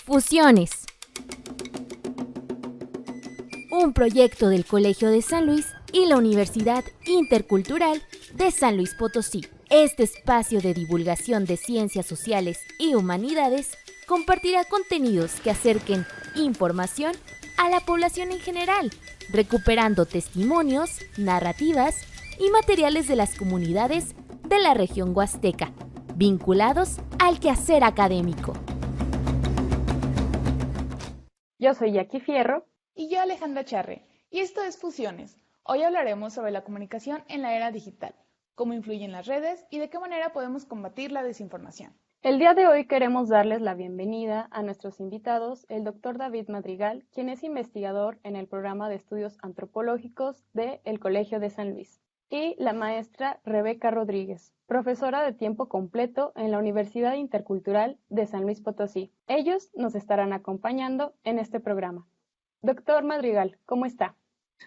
Fusiones. Un proyecto del Colegio de San Luis y la Universidad Intercultural de San Luis Potosí. Este espacio de divulgación de ciencias sociales y humanidades compartirá contenidos que acerquen información a la población en general, recuperando testimonios, narrativas y materiales de las comunidades de la región huasteca, vinculados al quehacer académico. Yo soy Jackie Fierro. Y yo, Alejandra Charre. Y esto es Fusiones. Hoy hablaremos sobre la comunicación en la era digital, cómo influyen las redes y de qué manera podemos combatir la desinformación. El día de hoy queremos darles la bienvenida a nuestros invitados, el Dr. David Madrigal, quien es investigador en el programa de estudios antropológicos del Colegio de San Luis, y la maestra Rebeca Rodríguez, profesora de tiempo completo en la Universidad Intercultural de San Luis Potosí. Ellos nos estarán acompañando en este programa. Doctor Madrigal, ¿cómo está?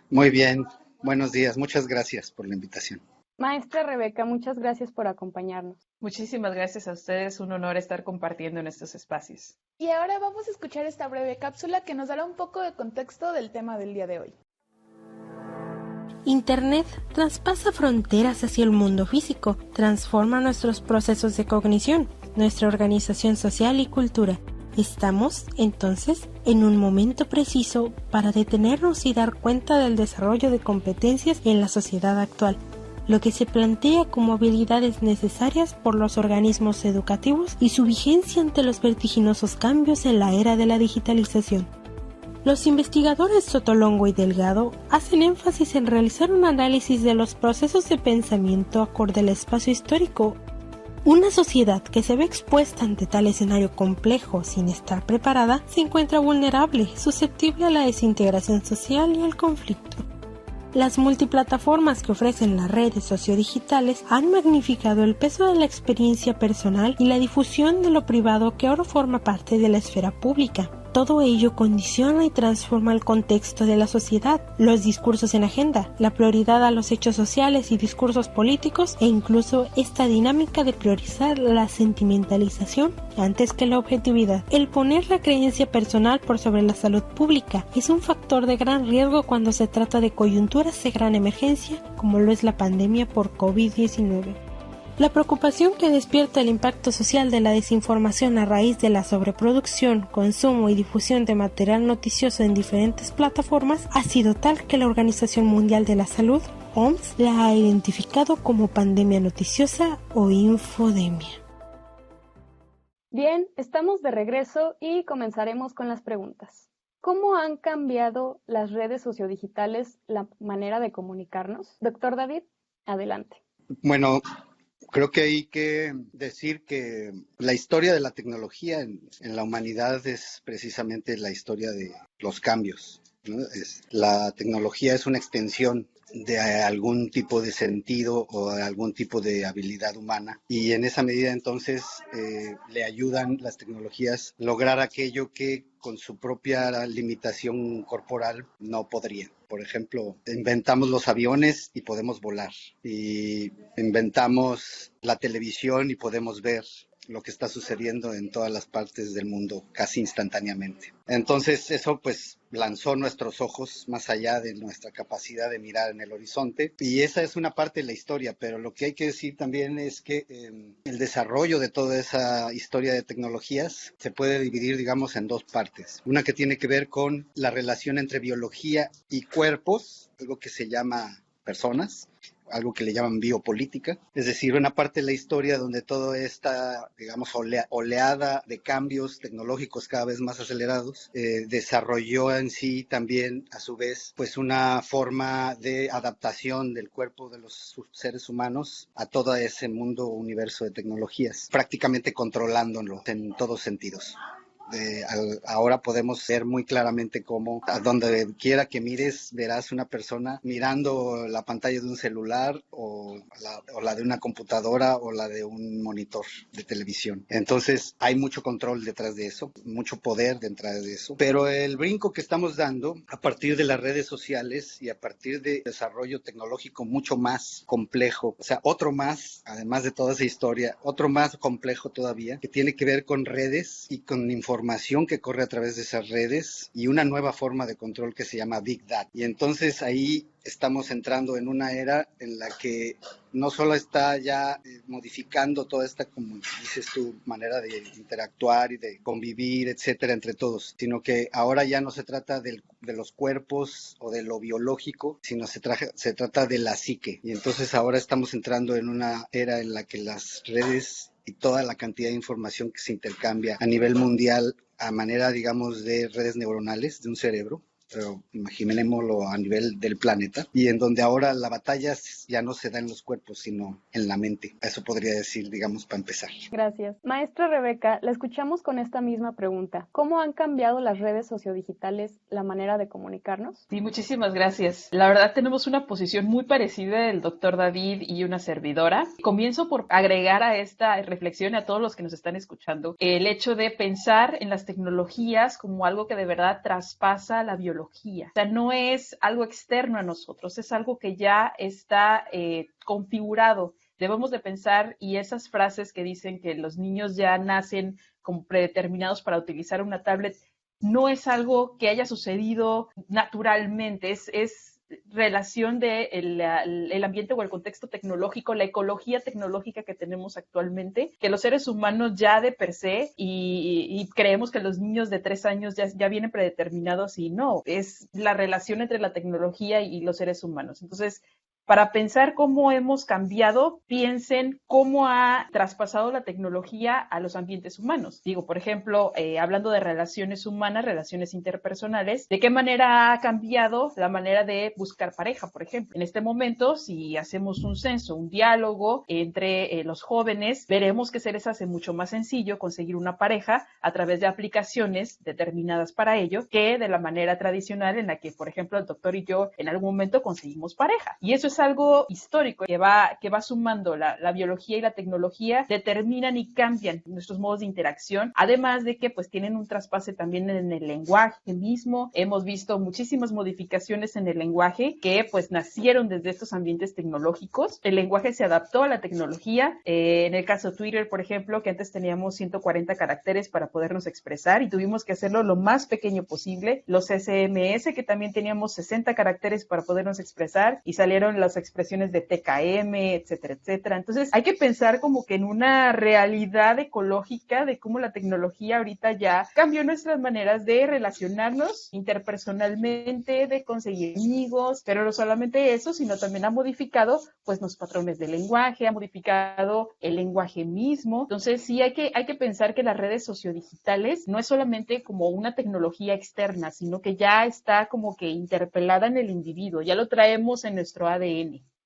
Muy bien, buenos días, muchas gracias por la invitación. Maestra Rebeca, muchas gracias por acompañarnos. Muchísimas gracias a ustedes, un honor estar compartiendo en estos espacios. Y ahora vamos a escuchar esta breve cápsula que nos dará un poco de contexto del tema del día de hoy. Internet traspasa fronteras hacia el mundo físico, transforma nuestros procesos de cognición, nuestra organización social y cultura. Estamos, entonces, en un momento preciso para detenernos y dar cuenta del desarrollo de competencias en la sociedad actual, lo que se plantea como habilidades necesarias por los organismos educativos y su vigencia ante los vertiginosos cambios en la era de la digitalización. Los investigadores Sotolongo y Delgado hacen énfasis en realizar un análisis de los procesos de pensamiento acorde al espacio histórico. Una sociedad que se ve expuesta ante tal escenario complejo sin estar preparada se encuentra vulnerable, susceptible a la desintegración social y al conflicto. Las multiplataformas que ofrecen las redes sociodigitales han magnificado el peso de la experiencia personal y la difusión de lo privado que ahora forma parte de la esfera pública. Todo ello condiciona y transforma el contexto de la sociedad, los discursos en agenda, la prioridad a los hechos sociales y discursos políticos e incluso esta dinámica de priorizar la sentimentalización antes que la objetividad. El poner la creencia personal por sobre la salud pública es un factor de gran riesgo cuando se trata de coyunturas de gran emergencia como lo es la pandemia por COVID-19. La preocupación que despierta el impacto social de la desinformación a raíz de la sobreproducción, consumo y difusión de material noticioso en diferentes plataformas ha sido tal que la Organización Mundial de la Salud, OMS, la ha identificado como pandemia noticiosa o infodemia. Bien, estamos de regreso y comenzaremos con las preguntas. ¿Cómo han cambiado las redes sociodigitales la manera de comunicarnos? Doctor David, adelante. Bueno, creo que hay que decir que la historia de la tecnología en la humanidad es precisamente la historia de los cambios, ¿no? La tecnología es una extensión de algún tipo de sentido o de algún tipo de habilidad humana y en esa medida entonces le ayudan las tecnologías a lograr aquello que con su propia limitación corporal no podrían. Por ejemplo, inventamos los aviones y podemos volar. Y inventamos la televisión y podemos ver lo que está sucediendo en todas las partes del mundo casi instantáneamente. Entonces eso pues lanzó nuestros ojos más allá de nuestra capacidad de mirar en el horizonte y esa es una parte de la historia, pero lo que hay que decir también es que el desarrollo de toda esa historia de tecnologías se puede dividir, digamos, en dos partes. Una que tiene que ver con la relación entre biología y cuerpos, algo que se llama personas, algo que le llaman biopolítica, es decir, una parte de la historia donde toda esta, digamos, oleada de cambios tecnológicos cada vez más acelerados desarrolló en sí también, a su vez, pues una forma de adaptación del cuerpo de los seres humanos a todo ese mundo, universo de tecnologías, prácticamente controlándolo en todos sentidos. Ahora podemos ver muy claramente cómo a donde quiera que mires verás una persona mirando la pantalla de un celular o la de una computadora o la de un monitor de televisión. Entonces hay mucho control detrás de eso, mucho poder detrás de eso, pero el brinco que estamos dando a partir de las redes sociales y a partir de desarrollo tecnológico mucho más complejo, o sea, otro más, además de toda esa historia, otro más complejo todavía, que tiene que ver con redes y con información información que corre a través de esas redes y una nueva forma de control que se llama Big Data. Y entonces ahí estamos entrando en una era en la que no solo está ya modificando toda esta, como dices tú, manera de interactuar y de convivir, etcétera, entre todos, sino que ahora ya no se trata de los cuerpos o de lo biológico, sino se trata de la psique. Y entonces ahora estamos entrando en una era en la que las redes y toda la cantidad de información que se intercambia a nivel mundial a manera, digamos, de redes neuronales de un cerebro, pero imaginémoslo a nivel del planeta, y en donde ahora la batalla ya no se da en los cuerpos, sino en la mente. Eso podría decir, digamos, para empezar. Gracias. Maestra Rebeca, la escuchamos con esta misma pregunta. ¿Cómo han cambiado las redes sociodigitales la manera de comunicarnos? Sí, muchísimas gracias. La verdad tenemos una posición muy parecida del doctor David y una servidora. Comienzo por agregar a esta reflexión a todos los que nos están escuchando el hecho de pensar en las tecnologías como algo que de verdad traspasa la biología. O sea, no es algo externo a nosotros, es algo que ya está configurado. Debemos de pensar, y esas frases que dicen que los niños ya nacen como predeterminados para utilizar una tablet, no es algo que haya sucedido naturalmente, es relación de el ambiente o el contexto tecnológico, la ecología tecnológica que tenemos actualmente, que los seres humanos ya de per se, y creemos que los niños de 3 años ya vienen predeterminados, y no, es la relación entre la tecnología y los seres humanos. Entonces, para pensar cómo hemos cambiado, piensen cómo ha traspasado la tecnología a los ambientes humanos. Digo, por ejemplo, hablando de relaciones humanas, relaciones interpersonales, ¿de qué manera ha cambiado la manera de buscar pareja, por ejemplo? En este momento, si hacemos un censo, un diálogo entre los jóvenes, veremos que se les hace mucho más sencillo conseguir una pareja a través de aplicaciones determinadas para ello que de la manera tradicional en la que, por ejemplo, el doctor y yo en algún momento conseguimos pareja. Y eso es algo histórico que va sumando la biología y la tecnología, determinan y cambian nuestros modos de interacción, además de que pues tienen un traspase también en el lenguaje mismo. Hemos visto muchísimas modificaciones en el lenguaje que pues nacieron desde estos ambientes tecnológicos. El lenguaje se adaptó a la tecnología. En el caso de Twitter, por ejemplo, que antes teníamos 140 caracteres para podernos expresar y tuvimos que hacerlo lo más pequeño posible. Los SMS, que también teníamos 60 caracteres para podernos expresar, y salieron las expresiones de TKM, etcétera, etcétera. Entonces hay que pensar como que en una realidad ecológica de cómo la tecnología ahorita ya cambió nuestras maneras de relacionarnos interpersonalmente, de conseguir amigos, pero no solamente eso, sino también ha modificado pues los patrones del lenguaje, ha modificado el lenguaje mismo. Entonces sí hay que pensar que las redes sociodigitales no es solamente como una tecnología externa, sino que ya está como que interpelada en el individuo, ya lo traemos en nuestro ADN.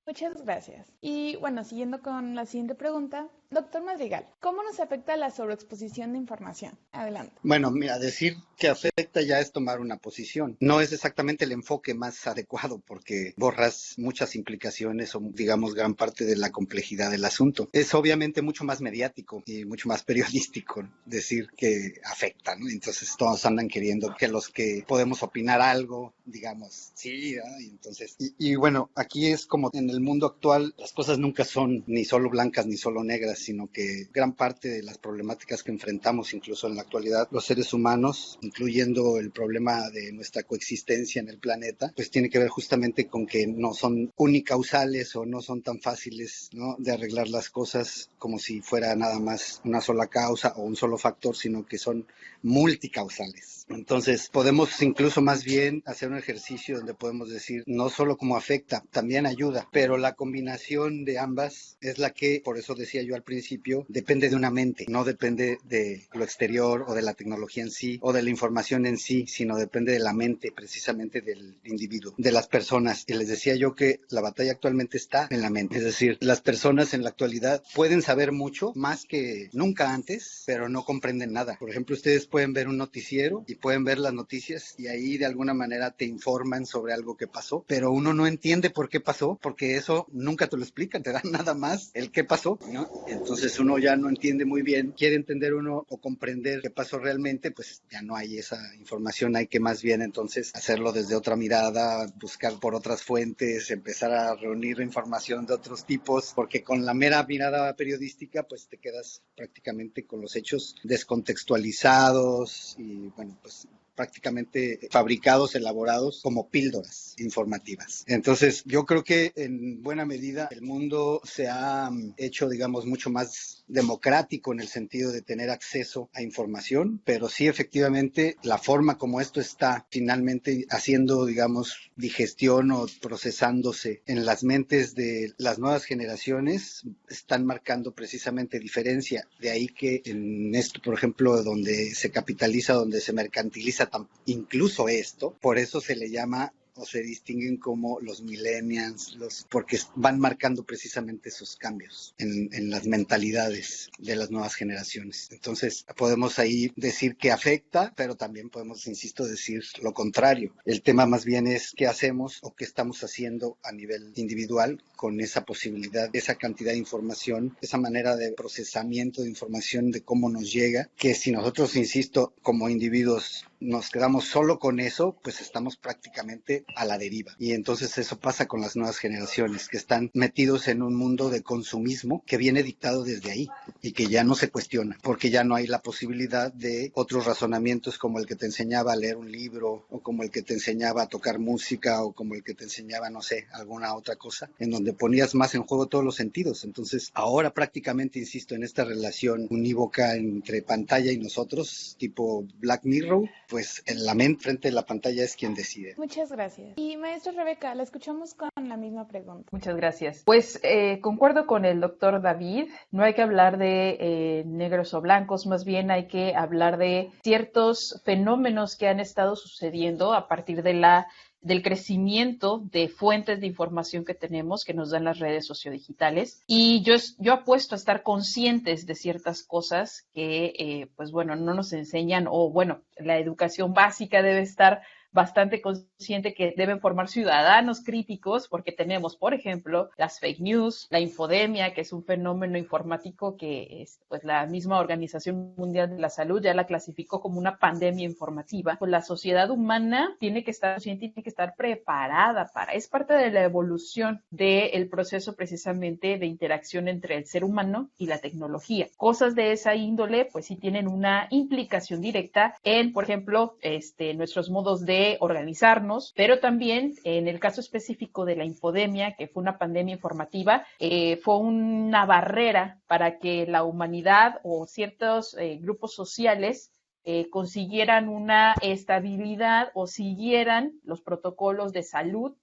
Muchas gracias. Y bueno, siguiendo con la siguiente pregunta, doctor Madrigal, ¿cómo nos afecta la sobreexposición de información? Adelante. Bueno, mira, decir que afecta ya es tomar una posición. No es exactamente el enfoque más adecuado porque borras muchas implicaciones o, digamos, gran parte de la complejidad del asunto. Es obviamente mucho más mediático y mucho más periodístico decir que afecta, ¿no? Entonces todos andan queriendo que los que podemos opinar algo, digamos, sí, ¿no? Y entonces, y bueno, aquí es como en el mundo actual, las cosas nunca son ni solo blancas ni solo negras, sino que gran parte de las problemáticas que enfrentamos incluso en la actualidad los seres humanos, incluyendo el problema de nuestra coexistencia en el planeta, pues tiene que ver justamente con que no son unicausales o no son tan fáciles, ¿no?, de arreglar las cosas como si fuera nada más una sola causa o un solo factor, sino que son multicausales. Entonces podemos incluso más bien hacer un ejercicio donde podemos decir no solo cómo afecta, también ayuda, pero la combinación de ambas es la que, por eso decía yo al principio, depende de una mente, no depende de lo exterior o de la tecnología en sí o de la información en sí, sino depende de la mente precisamente del individuo, de las personas. Y les decía yo que la batalla actualmente está en la mente, es decir, las personas en la actualidad pueden saber mucho, más que nunca antes, pero no comprenden nada. Por ejemplo, ustedes pueden ver un noticiero y pueden ver las noticias y ahí de alguna manera te informan sobre algo que pasó, pero uno no entiende por qué pasó, porque eso nunca te lo explican, te dan nada más el qué pasó, ¿no? Entonces uno ya no entiende muy bien, quiere entender uno o comprender qué pasó realmente, pues ya no hay esa información, hay que más bien entonces hacerlo desde otra mirada, buscar por otras fuentes, empezar a reunir información de otros tipos, porque con la mera mirada periodística pues te quedas prácticamente con los hechos descontextualizados y bueno, pues prácticamente fabricados, elaborados como píldoras informativas. Entonces, yo creo que en buena medida el mundo se ha hecho, digamos, mucho más democrático en el sentido de tener acceso a información, pero sí efectivamente la forma como esto está finalmente haciendo, digamos, digestión o procesándose en las mentes de las nuevas generaciones están marcando precisamente diferencia. De ahí que en esto, por ejemplo, donde se capitaliza, donde se mercantiliza incluso esto, por eso se le llama o se distinguen como los millennials, porque van marcando precisamente esos cambios en las mentalidades de las nuevas generaciones. Entonces, podemos ahí decir que afecta, pero también podemos, insisto, decir lo contrario. El tema más bien es qué hacemos o qué estamos haciendo a nivel individual con esa posibilidad, esa cantidad de información, esa manera de procesamiento de información, de cómo nos llega, que si nosotros, insisto, como individuos nos quedamos solo con eso, pues estamos prácticamente a la deriva. Y entonces eso pasa con las nuevas generaciones, que están metidos en un mundo de consumismo que viene dictado desde ahí y que ya no se cuestiona, porque ya no hay la posibilidad de otros razonamientos como el que te enseñaba a leer un libro o como el que te enseñaba a tocar música o como el que te enseñaba, no sé, alguna otra cosa, en donde ponías más en juego todos los sentidos. Entonces ahora prácticamente, insisto, en esta relación unívoca entre pantalla y nosotros, tipo Black Mirror, pues en la mente frente a la pantalla es quien decide. Muchas gracias. Y maestra Rebeca, la escuchamos con la misma pregunta. Muchas gracias. Pues concuerdo con el doctor David, no hay que hablar de negros o blancos, más bien hay que hablar de ciertos fenómenos que han estado sucediendo a partir del crecimiento de fuentes de información que tenemos, que nos dan las redes sociodigitales. Y yo apuesto a estar conscientes de ciertas cosas que, pues bueno, no nos enseñan, o bueno, la educación básica debe estar bastante consciente que deben formar ciudadanos críticos, porque tenemos, por ejemplo, las fake news, la infodemia, que es un fenómeno informático que pues la misma Organización Mundial de la Salud ya la clasificó como una pandemia informativa. Pues la sociedad humana tiene que estar consciente y tiene que estar preparada es parte de la evolución del proceso precisamente de interacción entre el ser humano y la tecnología. Cosas de esa índole, pues sí tienen una implicación directa en, por ejemplo, nuestros modos de organizarnos, pero también en el caso específico de la infodemia, que fue una pandemia informativa, fue una barrera para que la humanidad o ciertos grupos sociales consiguieran una estabilidad o siguieran los protocolos de salud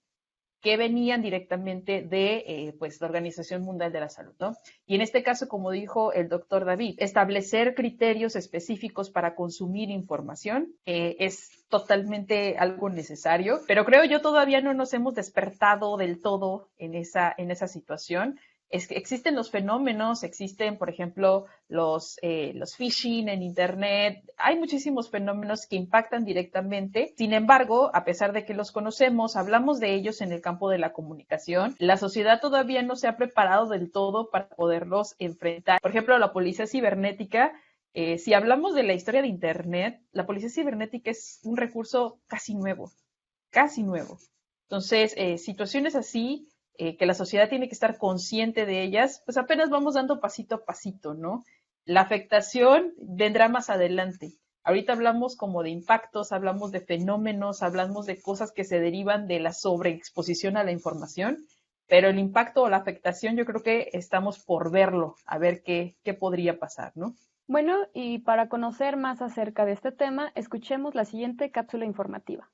que venían directamente de pues, la Organización Mundial de la Salud, ¿no? Y en este caso, como dijo el doctor David, establecer criterios específicos para consumir información es totalmente algo necesario, pero creo yo todavía no nos hemos despertado del todo en esa situación. Es que existen los fenómenos, existen, por ejemplo, los phishing en Internet. Hay muchísimos fenómenos que impactan directamente. Sin embargo, a pesar de que los conocemos, hablamos de ellos en el campo de la comunicación, la sociedad todavía no se ha preparado del todo para poderlos enfrentar. Por ejemplo, la policía cibernética, si hablamos de la historia de Internet, la policía cibernética es un recurso casi nuevo. Entonces, situaciones así, que la sociedad tiene que estar consciente de ellas, pues apenas vamos dando pasito a pasito, ¿no? La afectación vendrá más adelante. Ahorita hablamos como de impactos, hablamos de fenómenos, hablamos de cosas que se derivan de la sobreexposición a la información, pero el impacto o la afectación yo creo que estamos por verlo, a ver qué podría pasar, ¿no? Bueno, y para conocer más acerca de este tema, escuchemos la siguiente cápsula informativa.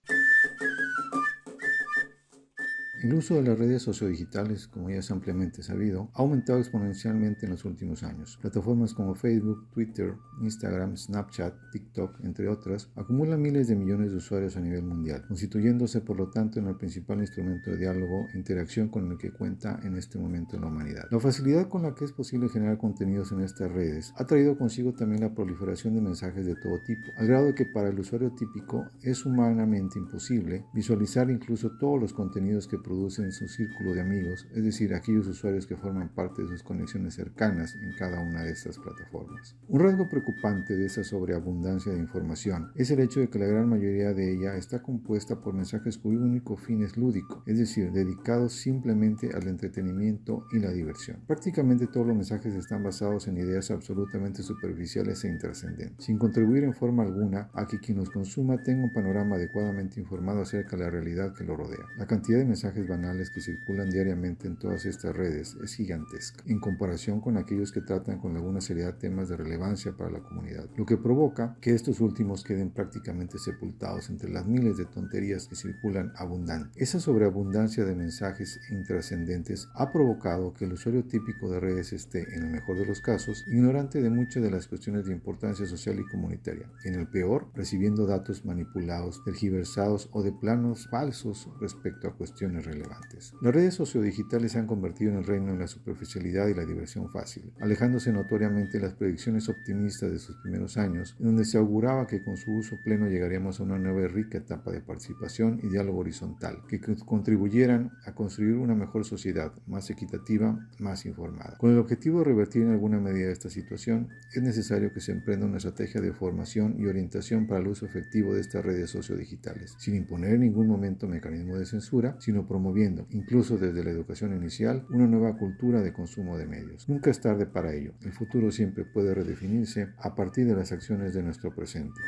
El uso de las redes sociodigitales, como ya es ampliamente sabido, ha aumentado exponencialmente en los últimos años. Plataformas como Facebook, Twitter, Instagram, Snapchat, TikTok, entre otras, acumulan miles de millones de usuarios a nivel mundial, constituyéndose por lo tanto en el principal instrumento de diálogo e interacción con el que cuenta en este momento la humanidad. La facilidad con la que es posible generar contenidos en estas redes ha traído consigo también la proliferación de mensajes de todo tipo, al grado de que para el usuario típico es humanamente imposible visualizar incluso todos los contenidos que reproduce en su círculo de amigos, es decir, aquellos usuarios que forman parte de sus conexiones cercanas en cada una de estas plataformas. Un rasgo preocupante de esa sobreabundancia de información es el hecho de que la gran mayoría de ella está compuesta por mensajes cuyo único fin es lúdico, es decir, dedicados simplemente al entretenimiento y la diversión. Prácticamente todos los mensajes están basados en ideas absolutamente superficiales e intrascendentes, sin contribuir en forma alguna a que quien los consuma tenga un panorama adecuadamente informado acerca de la realidad que lo rodea. La cantidad de mensajes banales que circulan diariamente en todas estas redes es gigantesca, en comparación con aquellos que tratan con alguna seriedad temas de relevancia para la comunidad, lo que provoca que estos últimos queden prácticamente sepultados entre las miles de tonterías que circulan abundantes. Esa sobreabundancia de mensajes intrascendentes ha provocado que el usuario típico de redes esté, en el mejor de los casos, ignorante de muchas de las cuestiones de importancia social y comunitaria, en el peor, recibiendo datos manipulados, tergiversados o de planos falsos respecto a cuestiones relevantes. Las redes sociodigitales se han convertido en el reino de la superficialidad y la diversión fácil, alejándose notoriamente de las predicciones optimistas de sus primeros años, en donde se auguraba que con su uso pleno llegaríamos a una nueva y rica etapa de participación y diálogo horizontal, que contribuyeran a construir una mejor sociedad, más equitativa, más informada. Con el objetivo de revertir en alguna medida esta situación, es necesario que se emprenda una estrategia de formación y orientación para el uso efectivo de estas redes sociodigitales, sin imponer en ningún momento mecanismo de censura, sino promoviendo, incluso desde la educación inicial, una nueva cultura de consumo de medios. Nunca es tarde para ello. El futuro siempre puede redefinirse a partir de las acciones de nuestro presente.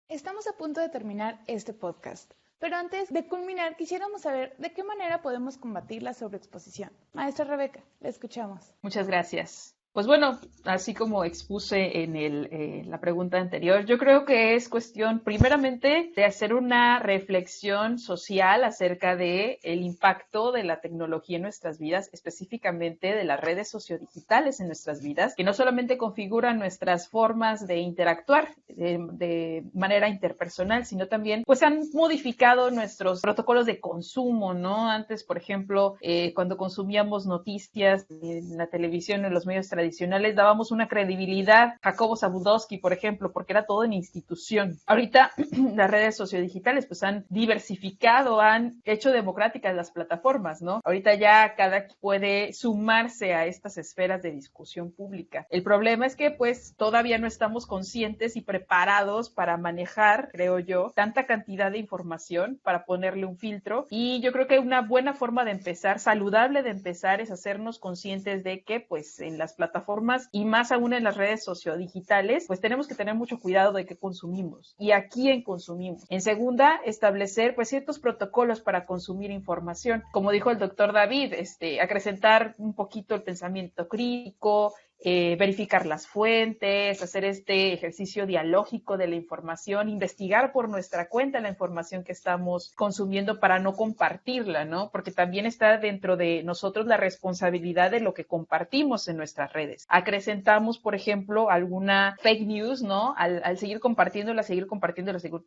Estamos a punto de terminar este podcast, pero antes de culminar quisiéramos saber de qué manera podemos combatir la sobreexposición. Maestra Rebeca, la escuchamos. Muchas gracias. Pues bueno, así como expuse en la pregunta anterior, yo creo que es cuestión primeramente de hacer una reflexión social acerca de el impacto de la tecnología en nuestras vidas, específicamente de las redes sociodigitales en nuestras vidas, que no solamente configuran nuestras formas de interactuar de manera interpersonal, sino también pues han modificado nuestros protocolos de consumo, ¿no? Antes, por ejemplo, cuando consumíamos noticias en la televisión, en los medios tradicionales, dábamos una credibilidad a Jacobo Zabludovsky, por ejemplo, porque era todo en institución. Ahorita las redes sociodigitales pues han diversificado, han hecho democráticas las plataformas, ¿no? Ahorita ya cada quien puede sumarse a estas esferas de discusión pública. El problema es que pues todavía no estamos conscientes y preparados para manejar, creo yo, tanta cantidad de información para ponerle un filtro, y yo creo que una buena forma de empezar, saludable de empezar, es hacernos conscientes de que pues en las plataformas y más aún en las redes sociodigitales pues tenemos que tener mucho cuidado de qué consumimos y a quién consumimos. En segunda, establecer pues ciertos protocolos para consumir información, como dijo el doctor David, acrecentar un poquito el pensamiento crítico, verificar las fuentes, hacer este ejercicio dialógico de la información, investigar por nuestra cuenta la información que estamos consumiendo para no compartirla, ¿no? Porque también está dentro de nosotros la responsabilidad de lo que compartimos en nuestras redes. Acrecentamos, por ejemplo, alguna fake news, ¿no? Al seguir compartiéndola,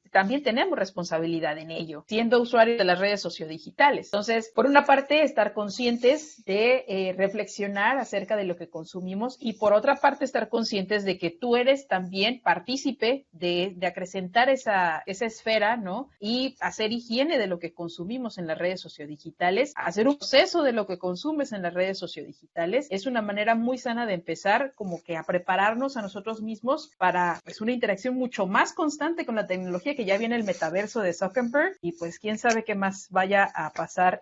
también tenemos responsabilidad en ello, siendo usuarios de las redes sociodigitales. Entonces, por una parte, estar conscientes de reflexionar acerca de lo que consumimos, y por otra parte estar conscientes de que tú eres también partícipe de acrecentar esa esfera, ¿no? Y hacer higiene de lo que consumimos en las redes sociodigitales, hacer un proceso de lo que consumes en las redes sociodigitales. Es una manera muy sana de empezar como que a prepararnos a nosotros mismos para pues una interacción mucho más constante con la tecnología, que ya viene el metaverso de Zuckerberg, y pues quién sabe qué más vaya a pasar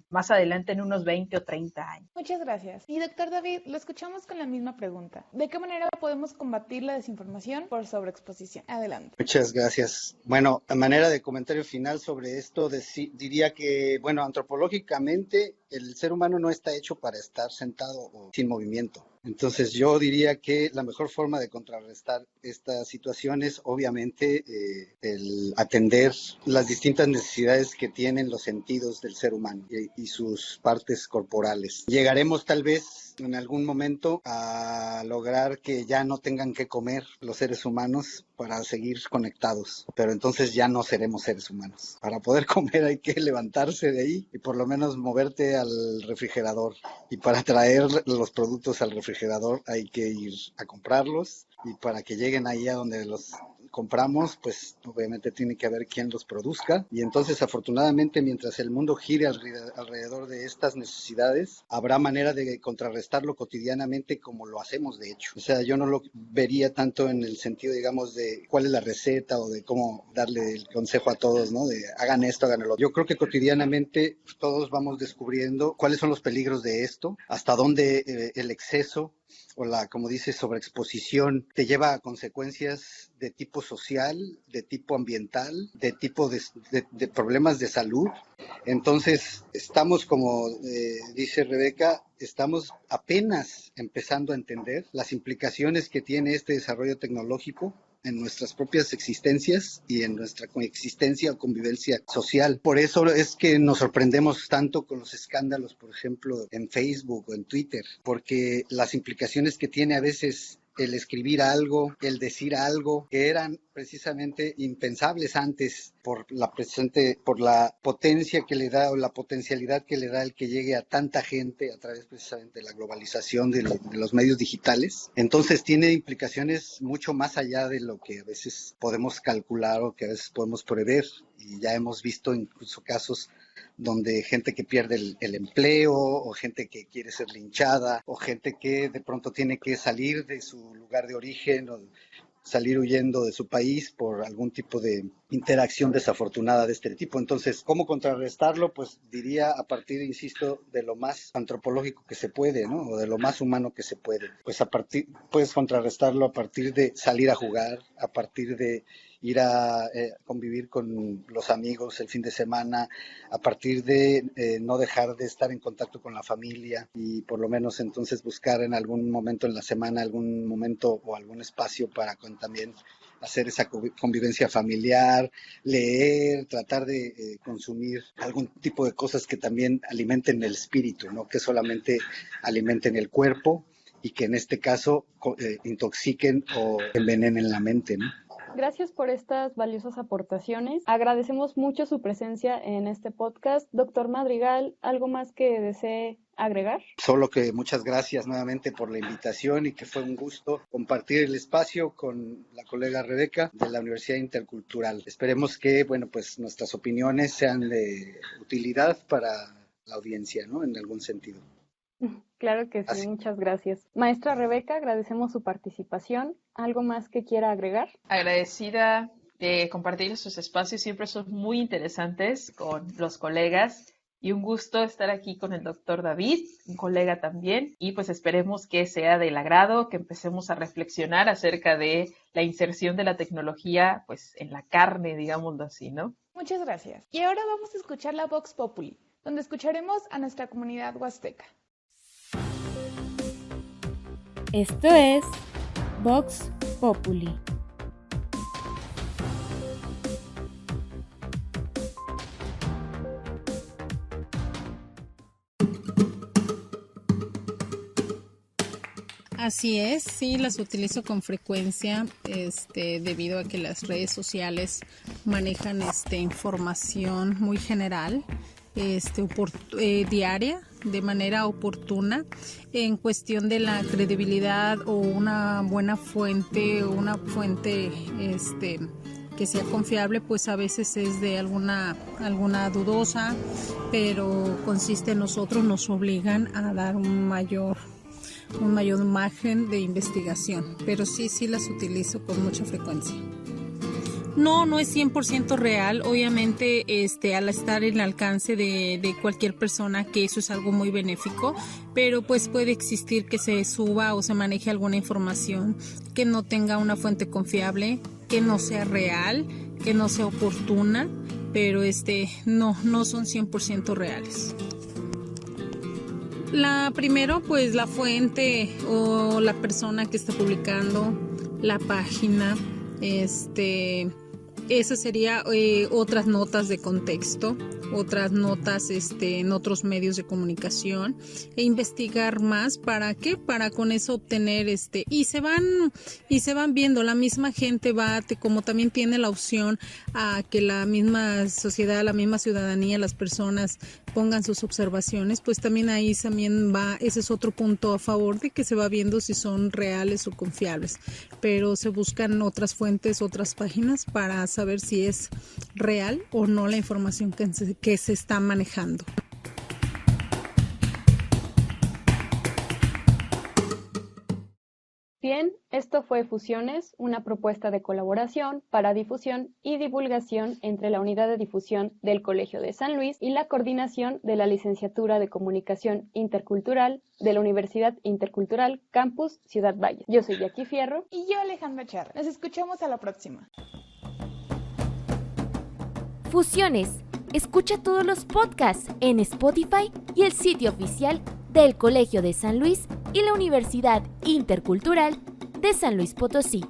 más adelante en unos 20 o 30 años. Muchas gracias. Y doctor David, lo escuchamos con la misma pregunta. ¿De qué manera podemos combatir la desinformación por sobreexposición? Adelante. Muchas gracias. Bueno, a manera de comentario final sobre esto, diría que, bueno, antropológicamente el ser humano no está hecho para estar sentado o sin movimiento. Entonces yo diría que la mejor forma de contrarrestar esta situación es obviamente el atender las distintas necesidades que tienen los sentidos del ser humano y sus partes corporales. Llegaremos tal vez en algún momento a lograr que ya no tengan que comer los seres humanos para seguir conectados, pero entonces ya no seremos seres humanos. Para poder comer hay que levantarse de ahí y por lo menos moverte al refrigerador, y para traer los productos al refrigerador hay que ir a comprarlos, y para que lleguen ahí a donde los compramos, pues obviamente tiene que haber quien los produzca, y entonces afortunadamente mientras el mundo gire alrededor de estas necesidades, habrá manera de contrarrestarlo cotidianamente como lo hacemos de hecho. O sea, yo no lo vería tanto en el sentido, digamos, de cuál es la receta o de cómo darle el consejo a todos, ¿no? De hagan esto, hagan lo otro. Yo creo que cotidianamente todos vamos descubriendo cuáles son los peligros de esto, hasta dónde el exceso o la, como dice, sobreexposición te lleva a consecuencias de tipo social, de tipo ambiental, de tipo de problemas de salud. Entonces, estamos, como dice Rebeca, estamos apenas empezando a entender las implicaciones que tiene este desarrollo tecnológico en nuestras propias existencias y en nuestra coexistencia o convivencia social. Por eso es que nos sorprendemos tanto con los escándalos, por ejemplo, en Facebook o en Twitter, porque las implicaciones que tiene a veces el escribir algo, el decir algo, que eran precisamente impensables antes por la potencia que le da o la potencialidad que le da el que llegue a tanta gente a través precisamente de la globalización de los medios digitales. Entonces tiene implicaciones mucho más allá de lo que a veces podemos calcular o que a veces podemos prever, y ya hemos visto incluso casos donde gente que pierde el empleo, o gente que quiere ser linchada, o gente que de pronto tiene que salir de su lugar de origen o salir huyendo de su país por algún tipo de interacción desafortunada de este tipo. Entonces, ¿cómo contrarrestarlo? Pues diría a partir, insisto, de lo más antropológico que se puede, ¿no? O de lo más humano que se puede. Pues puedes contrarrestarlo a partir de salir a jugar, a partir de ir a convivir con los amigos el fin de semana, a partir de no dejar de estar en contacto con la familia, y por lo menos entonces buscar en algún momento en la semana algún momento o algún espacio para también hacer esa convivencia familiar, leer, tratar de consumir algún tipo de cosas que también alimenten el espíritu, no que solamente alimenten el cuerpo y que en este caso intoxiquen o envenenen la mente, ¿no? Gracias por estas valiosas aportaciones. Agradecemos mucho su presencia en este podcast. Doctor Madrigal, ¿algo más que desee agregar? Solo que muchas gracias nuevamente por la invitación y que fue un gusto compartir el espacio con la colega Rebeca de la Universidad Intercultural. Esperemos que, pues nuestras opiniones sean de utilidad para la audiencia, ¿no? En algún sentido. Claro que sí, así. Muchas gracias. Maestra Rebeca, agradecemos su participación. ¿Algo más que quiera agregar? Agradecida de compartir sus espacios, siempre son muy interesantes con los colegas, y un gusto estar aquí con el doctor David, un colega también, y pues esperemos que sea del agrado, que empecemos a reflexionar acerca de la inserción de la tecnología pues en la carne, digámoslo así, ¿no? Muchas gracias. Y ahora vamos a escuchar la Vox Populi, donde escucharemos a nuestra comunidad huasteca. Esto es Vox Populi. Así es, sí, las utilizo con frecuencia, debido a que las redes sociales manejan información muy general, diaria, de manera oportuna, en cuestión de la credibilidad o una buena fuente o una fuente que sea confiable, pues a veces es de alguna dudosa, pero consiste en nosotros, nos obligan a dar un mayor margen de investigación, pero sí las utilizo con mucha frecuencia. No es 100% real, obviamente al estar en el alcance de cualquier persona, que eso es algo muy benéfico, pero pues puede existir que se suba o se maneje alguna información que no tenga una fuente confiable, que no sea real, que no sea oportuna, pero no son 100% reales. Primero, pues la fuente o la persona que está publicando, la página, esas serían otras notas de contexto, otras notas en otros medios de comunicación e investigar más. ¿Para qué? Para con eso obtener y se van viendo, la misma gente va, como también tiene la opción a que la misma sociedad, la misma ciudadanía, las personas pongan sus observaciones, pues también ahí también va, ese es otro punto a favor de que se va viendo si son reales o confiables, pero se buscan otras fuentes, otras páginas para saber si es real o no la información que se está manejando. Bien, esto fue Fusiones, una propuesta de colaboración para difusión y divulgación entre la Unidad de Difusión del Colegio de San Luis y la Coordinación de la Licenciatura de Comunicación Intercultural de la Universidad Intercultural Campus Ciudad Valles. Yo soy Jackie Fierro. Y yo, Alejandra Charra. Nos escuchamos a la próxima. Fusiones. Escucha todos los podcasts en Spotify y el sitio oficial del Colegio de San Luis y la Universidad Intercultural de San Luis Potosí.